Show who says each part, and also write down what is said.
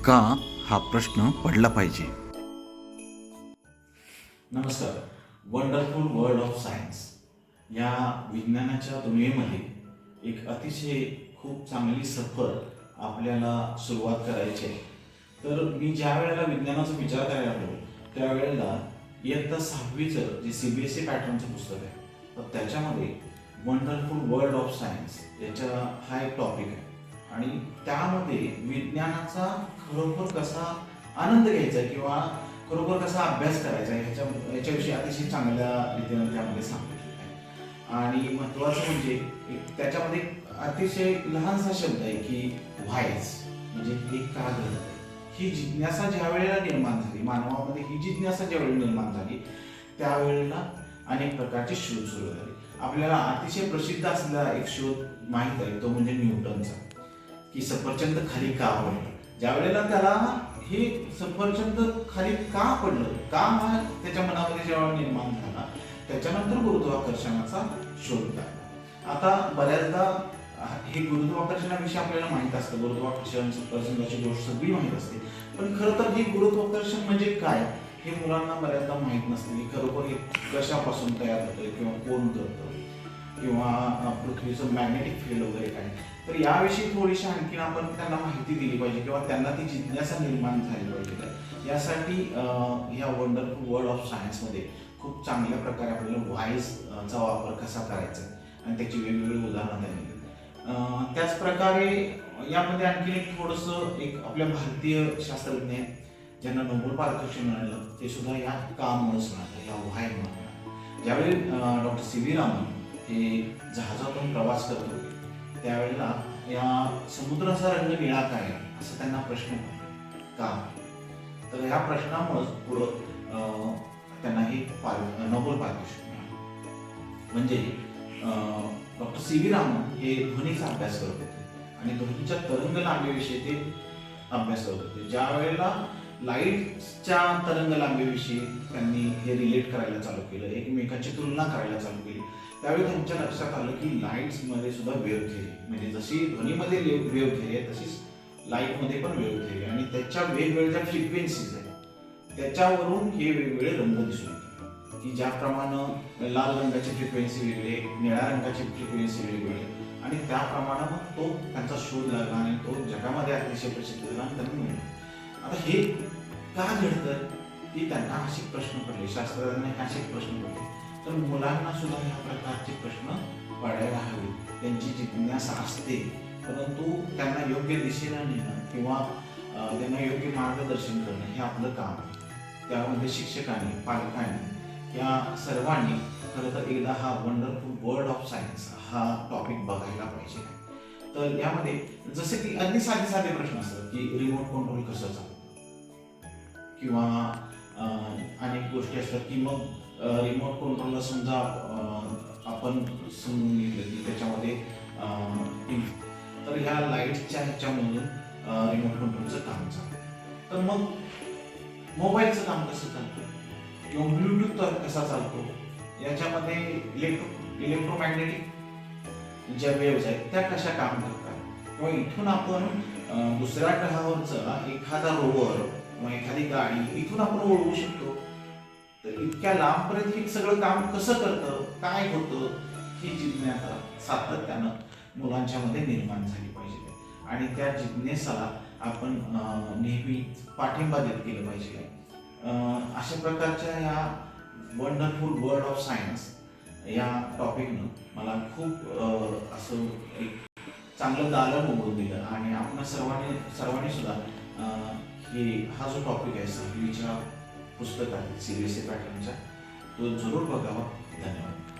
Speaker 1: का हा प्रश्न पडला पाहिजे.
Speaker 2: नमस्कार. वंडरफुल वर्ल्ड ऑफ सायन्स या विज्ञानाच्या दुनियेमध्ये एक अतिशय खूप चांगली सफर आपल्याला सुरुवात करायची आहे. तर मी ज्या वेळेला विज्ञानाचा विचार करायला लागलो त्यावेळेला इयत्ता 6वीचं जे CBSE पॅटर्नचं पुस्तक आहे तर त्याच्यामध्ये वंडरफुल वर्ल्ड ऑफ सायन्स याचा हा एक टॉपिक आहे आणि त्यामध्ये विज्ञानाचा खरोखर कसा आनंद घ्यायचा किंवा खरोखर कसा अभ्यास करायचा याच्याविषयी अतिशय चांगल्या रीतीने त्यामध्ये सांगितलेलं आहे. आणि महत्त्वाचं म्हणजे त्याच्यामध्ये अतिशय लहानसा शब्द आहे की व्हायच, म्हणजे हे का घडत आहे. ही जिज्ञासा ज्या वेळेला निर्माण झाली मानवामध्ये, ही जिज्ञासा ज्यावेळी निर्माण झाली त्यावेळेला अनेक प्रकारचे शोध सुरू झाले. आपल्याला अतिशय प्रसिद्ध असलेला एक शोध माहीत आहे, तो म्हणजे न्यूटनचा, की सफरचंद खाली का पडलं. ज्या वेळेला त्याला हे सफरचंद खाली का पडलं, का हा त्याच्या मनामध्ये जेव्हा निर्माण झाला त्याच्यानंतर गुरुत्वाकर्षणाचा शोध लागला. आता बऱ्याचदा हे गुरुत्वाकर्षणाविषयी आपल्याला माहित असतं, गुरुत्वाकर्षण सफरचंदाची गोष्ट सगळी माहित असते, पण खरं तर हे गुरुत्वाकर्षण म्हणजे काय हे मुलांना बऱ्याचदा माहीत नसते. की खरोखर हे कशापासून तयार होतं किंवा कोण करतं किंवा पृथ्वीचं मॅग्नेटिक फील्ड वगैरे काय. तर याविषयी थोडीशी आणखीन आपण त्यांना माहिती दिली पाहिजे किंवा त्यांना ती जिज्ञासा निर्माण झाली पाहिजे. यासाठी ह्या वंडरफुल वर्ल्ड ऑफ सायन्समध्ये खूप चांगल्या प्रकारे आपल्याला व्हाईसचा वापर कसा करायचा आणि त्याची वेगवेगळी उदाहरणं त्यांनी. त्याच प्रकारे यामध्ये आणखी एक थोडंसं एक आपल्या भारतीय शास्त्रज्ञ ज्यांना नोबेल पारितोषिक मिळालं ते सुद्धा या काममुळेच मिळालं, या व्हायमुळे. ज्यावेळी डॉक्टर CV रामन हे जहाजातून प्रवास करत होते त्यावेळेला या समुद्राचा रंग निळा काय असं त्यांना प्रश्न पडला. का? तर या प्रश्नामुळेच पुढं त्यांना हे नोबेल पारितोषिक मिळालं. म्हणजे डॉक्टर CV रामन हे ध्वनीचा अभ्यास करत होते आणि ध्वनीच्या तरंग लांबीविषयी ते अभ्यास करत होते. ज्या वेळेला लाईटच्या तरंग लांबीविषयी त्यांनी हे रिलेट करायला चालू केलं, एकमेकांची तुलना करायला चालू केली, त्यावेळी त्यांच्या लक्षात आलं की लाईट्समध्ये सुद्धा वेव्ह थिअरी, म्हणजे जशी ध्वनीमध्ये वेव्ह थिअरी आहे तशीच लाईटमध्ये पण वेव्ह थिअरी आणि त्याच्या वेगवेगळ्या फ्रिक्वेन्सीज आहेत त्याच्यावरून हे वेगवेगळे रंग दिसून येतात. की ज्याप्रमाणे लाल रंगाची फ्रिक्वेन्सी वेगळी, निळ्या रंगाची फ्रिक्वेन्सी वेगळी आणि त्याप्रमाणे मग तो त्यांचा शोध लागला आणि तो जगामध्ये अतिशय प्रसिद्ध झाला आणि त्यांना मिळाला. आता हे का घडतं की त्यांना असे प्रश्न पडले, शास्त्रज्ञांना असे प्रश्न पडले, तर मुलांना सुद्धा ह्या प्रकारचे प्रश्न पडायला हवे. त्यांची जिज्ञासा असते परंतु त्यांना योग्य दिशेला नेणं किंवा त्यांना योग्य मार्गदर्शन करणं हे आपलं काम आहे. त्यामध्ये शिक्षकांनी, पालकांनी या सर्वांनी खरं तर एकदा हा वंडरफुल वर्ल्ड ऑफ सायन्स हा टॉपिक बघायला पाहिजे. तर यामध्ये जसे की अगदी साधे साधे प्रश्न असतात की रिमोट कंट्रोल कसं चालतं किंवा अनेक गोष्टी असतात की मग रिमोट कंट्रोलला समजा आपण समजून घेतलं की त्याच्यामध्ये तर ह्या लाईटच्या ह्याच्यामधून रिमोट कंट्रोलचं काम चालतं. तर मग मोबाईलचं काम कसं चालतं किंवा ब्लूटूथ कसा चालतो, याच्यामध्ये इलेक्ट्रोमॅग्नेटिक ज्या वेव्हज आहेत त्या कशा काम करतात किंवा इथून आपण दुसऱ्या ग्रहावरचा एखादा रोवर किंवा एखादी गाडी इथून आपण उडवू शकतो. तर इतक्या लांबपर्यंत हे सगळं काम कसं करतं, काय होतं, ही जिज्ञासा सातत्यानं मुलांच्या मध्ये निर्माण झाली पाहिजे आणि त्या जिज्ञेसाला आपण नेहमी पाठिंबा देत केलं पाहिजे. अशा प्रकारच्या या वंडरफुल वर्ल्ड ऑफ सायन्स या टॉपिकनं मला खूप असं एक चांगलं दालन उघडून दिलं आणि आपण सर्वांनी सुद्धा हा जो टॉपिक आहे 6वीच्या पुस्तकात CBSE पॅटर्नच्या तो जरूर बघावा. धन्यवाद.